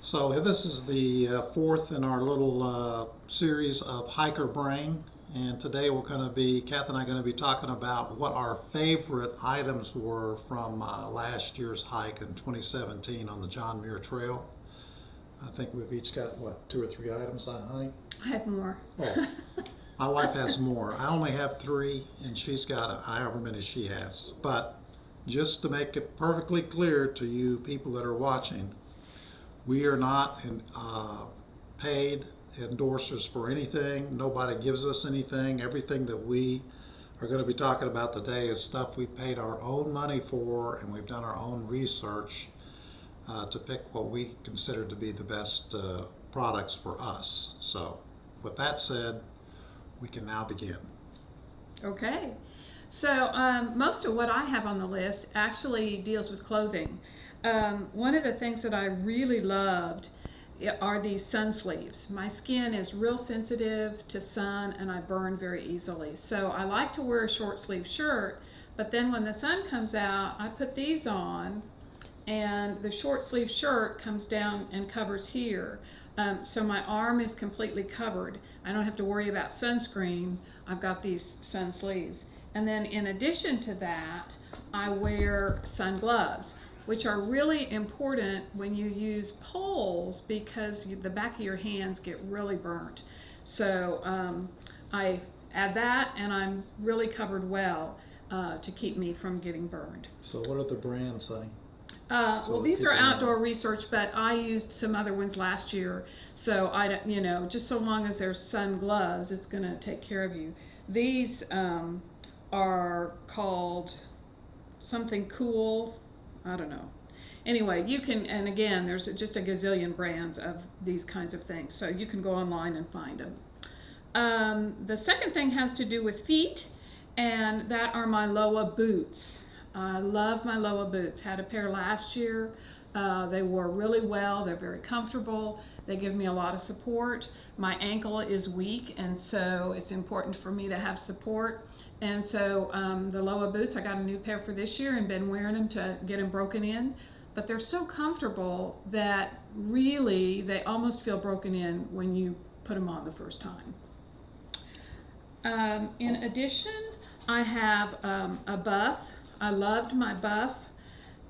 So this is the fourth in our little series of Hiker Brain, and today we're going to be, Kath and I are going to be talking about what our favorite items were from last year's hike in 2017 on the John Muir Trail. I think we've each got, what, 2 or 3 items, honey? I have more. Oh, my wife has more. I only have 3, and she's got however many she has. But just to make it perfectly clear to you people that are watching, we are not paid endorsers for anything. Nobody gives us anything. Everything that we are going to be talking about today is stuff we paid our own money for, and we've done our own research to pick what we consider to be the best products for us. So with that said, we can now begin. Okay. So most of what I have on the list actually deals with clothing. One of the things that I really loved are these sun sleeves. My skin is real sensitive to sun and I burn very easily. So I like to wear a short sleeve shirt, but then when the sun comes out, I put these on and the short sleeve shirt comes down and covers here. So my arm is completely covered. I don't have to worry about sunscreen. I've got these sun sleeves. And then in addition to that, I wear sun gloves, which are really important when you use poles because the back of your hands get really burnt. So I add that and I'm really covered well to keep me from getting burned. So what are the brands, honey? Well, these are outdoor research, but I used some other ones last year. So I don't, just so long as there's sun gloves, it's going to take care of you. These are called something cool. I don't know. Anyway, you can, and again, there's just a gazillion brands of these kinds of things, so you can go online and find them. The second thing has to do with feet, and that are my Lowa boots. I love my Lowa boots. Had a pair last year. They wore really well. They're very comfortable. They give me a lot of support. My ankle is weak, and so it's important for me to have support. And so the Lowa boots, I got a new pair for this year and been wearing them to get them broken in. But they're so comfortable that really they almost feel broken in when you put them on the first time. In addition, I have a buff. I loved my buff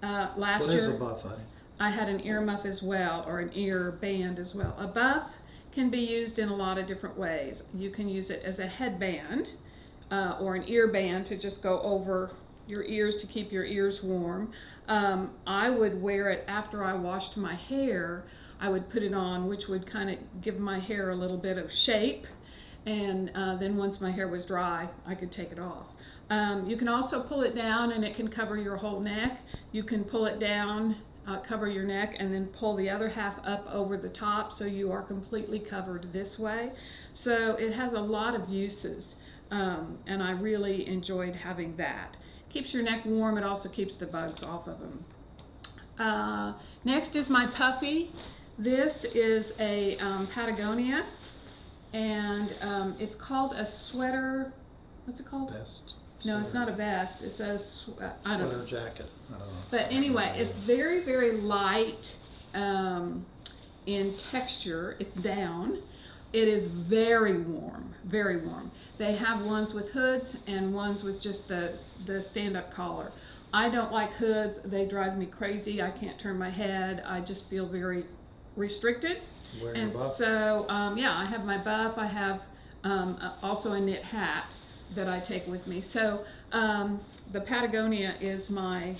last year. What is a buff, honey? I had an ear muff as well, or an ear band as well. A buff can be used in a lot of different ways. You can use it as a headband or an ear band to just go over your ears to keep your ears warm. I would wear it after I washed my hair. I would put it on, which would kind of give my hair a little bit of shape, and then once my hair was dry, I could take it off. You can also pull it down and it can cover your whole neck. You can pull it down, cover your neck, and then pull the other half up over the top so you are completely covered this way. So it has a lot of uses, and I really enjoyed having that. Keeps your neck warm. It also keeps the bugs off of them. Next is my puffy. This is a Patagonia, and it's called a sweater. What's it called? Vest. No, it's not a vest. It's a I don't know. Sweater jacket. I don't know. But anyway, it's very, very light in texture. It's down. It is very warm, very warm. They have ones with hoods and ones with just the stand-up collar. I don't like hoods. They drive me crazy. I can't turn my head. I just feel very restricted. Wearing your buff? So, yeah, I have my buff. I have also a knit hat that I take with me. So the Patagonia is my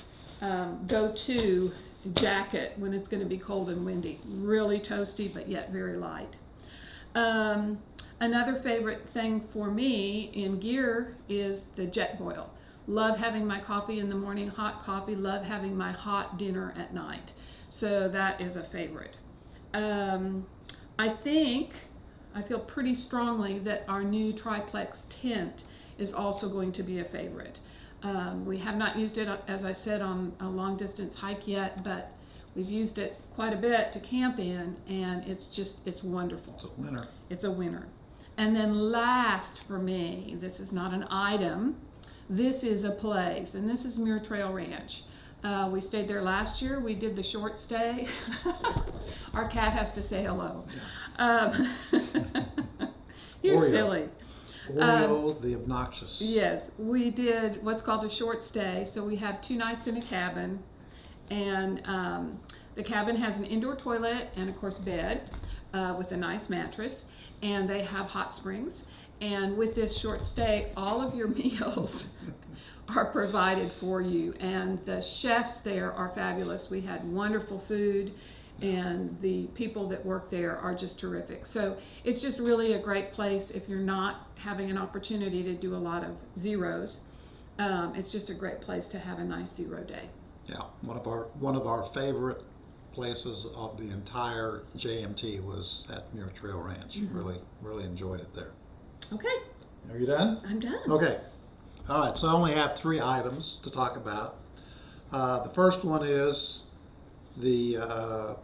go-to jacket when it's going to be cold and windy. Really toasty, but yet very light. Another favorite thing for me in gear is the jet boil. Love having my coffee in the morning, hot coffee. Love having my hot dinner at night. So that is a favorite. I feel pretty strongly that our new Tri-Plex tent is also going to be a favorite. We have not used it, as I said, on a long distance hike yet, but we've used it quite a bit to camp in, and it's wonderful. It's a winner. It's a winner. And then last for me, this is not an item, this is a place, and this is Muir Trail Ranch. We stayed there last year. We did the short stay. Our cat has to say hello. You're Oreo. silly. Oreo the obnoxious. Yes, we did what's called a short stay. So we have 2 nights in a cabin, and the cabin has an indoor toilet and, of course, bed with a nice mattress, and they have hot springs. And with this short stay, all of your meals are provided for you, and the chefs there are fabulous. We had wonderful food, and the people that work there are just terrific. So it's just really a great place if you're not having an opportunity to do a lot of zeros. It's just a great place to have a nice 0 day. Yeah, one of our favorite places of the entire JMT was at Muir Trail Ranch. Really enjoyed it there. Okay, Are you done? I'm done. Okay. All right, so I only have 3 items to talk about. The first one is the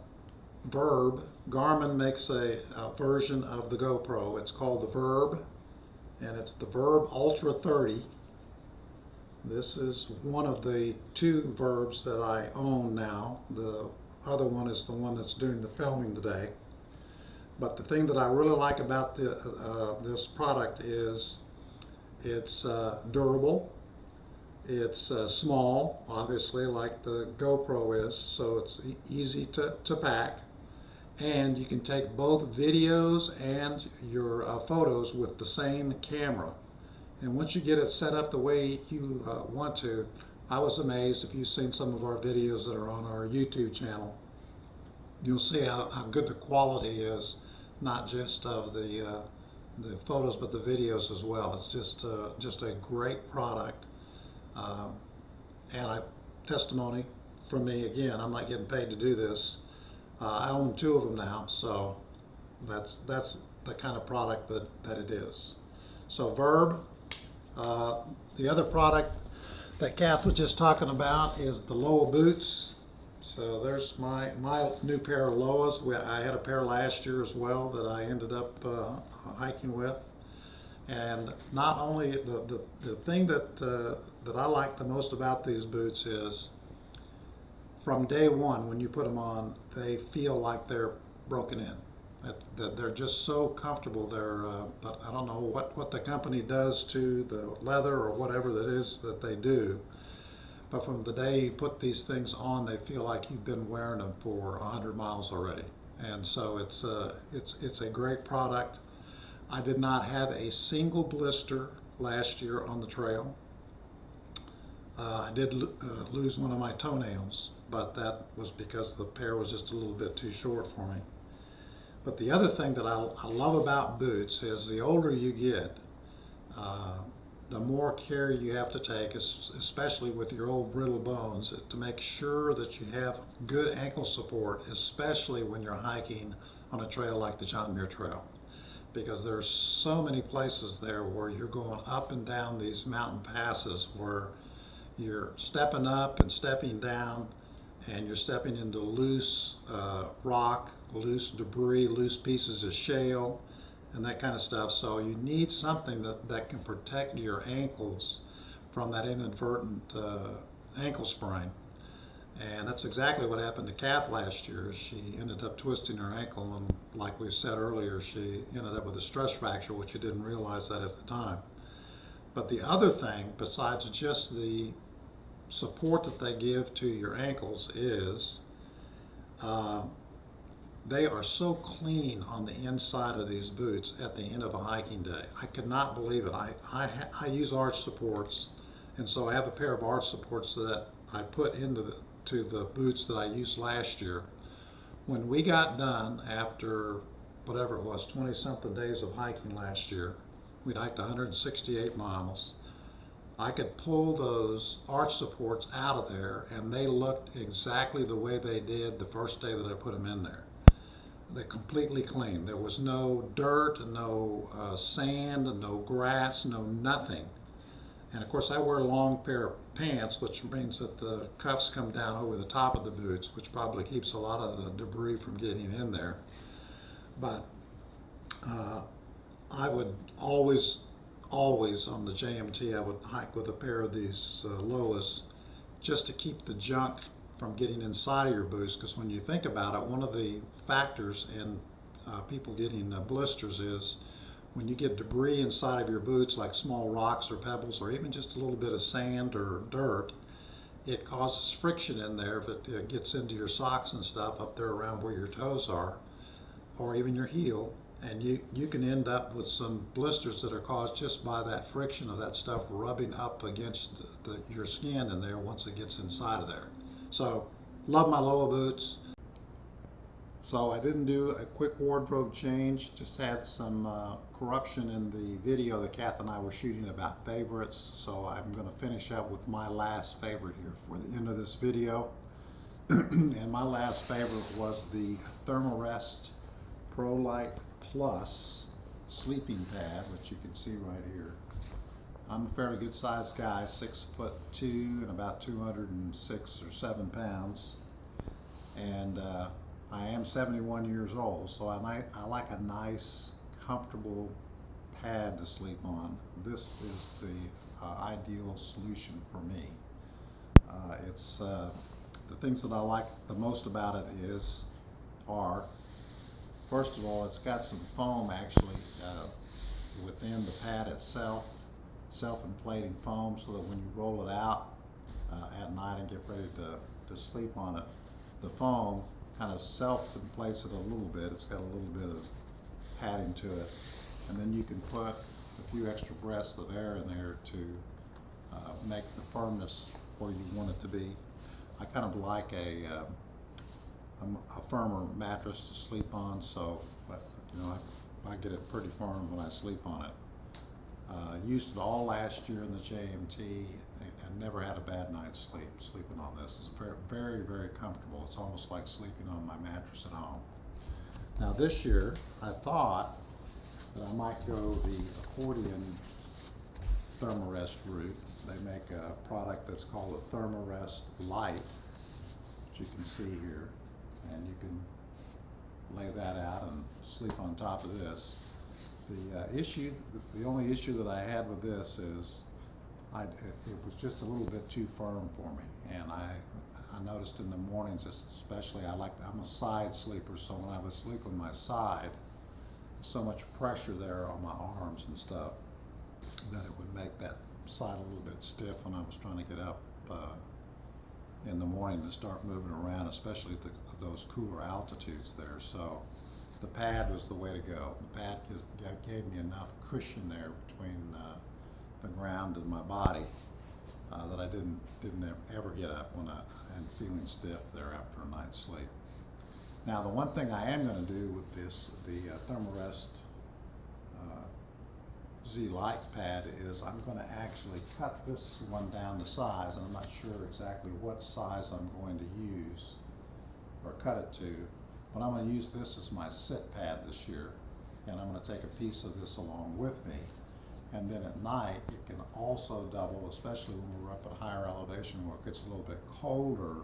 Verb. Garmin makes a version of the GoPro. It's called the Verb, and it's the Verb Ultra 30. This is one of the 2 Verbs that I own now. The other one is the one that's doing the filming today. But the thing that I really like about this product is it's durable, it's small, obviously, like the GoPro is, so it's easy to pack, and you can take both videos and your photos with the same camera. And once you get it set up the way you want to, I was amazed. If you've seen some of our videos that are on our YouTube channel, you'll see how good the quality is, not just of the photos, but the videos as well. It's just a great product. And testimony from me again. I'm not getting paid to do this. I own 2 of them now, so that's the kind of product that it is. So Verb. The other product that Kath was just talking about is the Lowa Boots. So there's my new pair of Lowas. I had a pair last year as well that I ended up hiking with. And not only the thing that I like the most about these boots is from day one when you put them on, they feel like they're broken in. That they're just so comfortable. But I don't know what the company does to the leather or whatever that is that they do. But from the day you put these things on, they feel like you've been wearing them for 100 miles already. And so it's a great product. I did not have a single blister last year on the trail. I did lose one of my toenails, but that was because the pair was just a little bit too short for me. But the other thing that I love about boots is the older you get, the more care you have to take, especially with your old brittle bones, to make sure that you have good ankle support, especially when you're hiking on a trail like the John Muir Trail. Because there's so many places there where you're going up and down these mountain passes where you're stepping up and stepping down, and you're stepping into loose rock, loose debris, loose pieces of shale, and that kind of stuff. So you need something that can protect your ankles from that inadvertent ankle sprain. And that's exactly what happened to Kath last year. She ended up twisting her ankle, and like we said earlier, she ended up with a stress fracture, which she didn't realize that at the time. But the other thing, besides just the support that they give to your ankles, is they are so clean on the inside of these boots at the end of a hiking day. I could not believe it. I use arch supports, and so I have a pair of arch supports that I put into the boots that I used last year. When we got done after whatever it was, 20-something days of hiking last year, we'd hiked 168 miles. I could pull those arch supports out of there, and they looked exactly the way they did the first day that I put them in there. They're completely clean. There was no dirt, no sand, no grass, no nothing. And of course I wear a long pair of pants, which means that the cuffs come down over the top of the boots, which probably keeps a lot of the debris from getting in there. But I would always on the JMT, I would hike with a pair of these Lowas, just to keep the junk from getting inside of your boots, because when you think about it, one of the factors in people getting blisters is when you get debris inside of your boots, like small rocks or pebbles or even just a little bit of sand or dirt. It causes friction in there if it gets into your socks and stuff up there around where your toes are, or even your heel, and you can end up with some blisters that are caused just by that friction of that stuff rubbing up against your skin in there once it gets inside of there. So, love my Lowa boots. So I didn't do a quick wardrobe change, just had some corruption in the video that Kath and I were shooting about favorites. So I'm going to finish up with my last favorite here for the end of this video. And my last favorite was the Therma-Rest Pro Plus sleeping pad, which you can see right here. I'm a fairly good sized guy, 6'2" and about 206 or 7 pounds. And I am 71 years old, so I like a nice, comfortable pad to sleep on. This is the ideal solution for me. The things that I like the most about it are, first of all, it's got some foam actually within the pad itself, self-inflating foam, so that when you roll it out at night and get ready to sleep on it, the foam kind of self-inflates it a little bit. It's got a little bit of padding to it, and then you can put a few extra breaths of air in there to make the firmness where you want it to be. I kind of like a firmer mattress to sleep on, so you know, I get it pretty firm when I sleep on it. Used it all last year in the JMT and never had a bad night's sleep sleeping on this. It's very, very, very comfortable. It's almost like sleeping on my mattress at home. Now this year, I thought that I might go the accordion Therma-Rest route. They make a product that's called the Therma-Rest Lite, which you can see here, and you can lay that out and sleep on top of this. The only issue that I had with this is it was just a little bit too firm for me, and I noticed in the mornings especially, I'm a side sleeper, so when I would sleep on my side, so much pressure there on my arms and stuff that it would make that side a little bit stiff when I was trying to get up in the morning to start moving around, especially at those cooler altitudes there. So the pad was the way to go. The pad gave me enough cushion there between the ground and my body that I didn't ever get up when I'm feeling stiff there after a night's sleep. Now the one thing I am going to do with this, the Therma-Rest Z-Lite pad, is I'm going to actually cut this one down to size, and I'm not sure exactly what size I'm going to use or cut it to, but I'm going to use this as my sit pad this year, and I'm going to take a piece of this along with me. And then at night, it can also double, especially when we're up at higher elevation where it gets a little bit colder.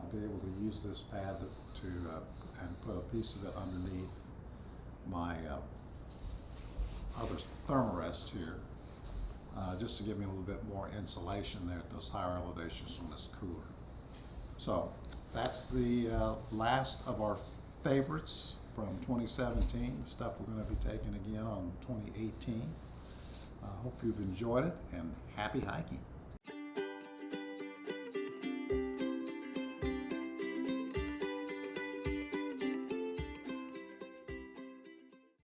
I'll be able to use this pad and put a piece of it underneath my other Therma-Rest here, just to give me a little bit more insulation there at those higher elevations when it's cooler. So that's the last of our favorites from 2017, stuff we're going to be taking again on 2018. I hope you've enjoyed it, and happy hiking.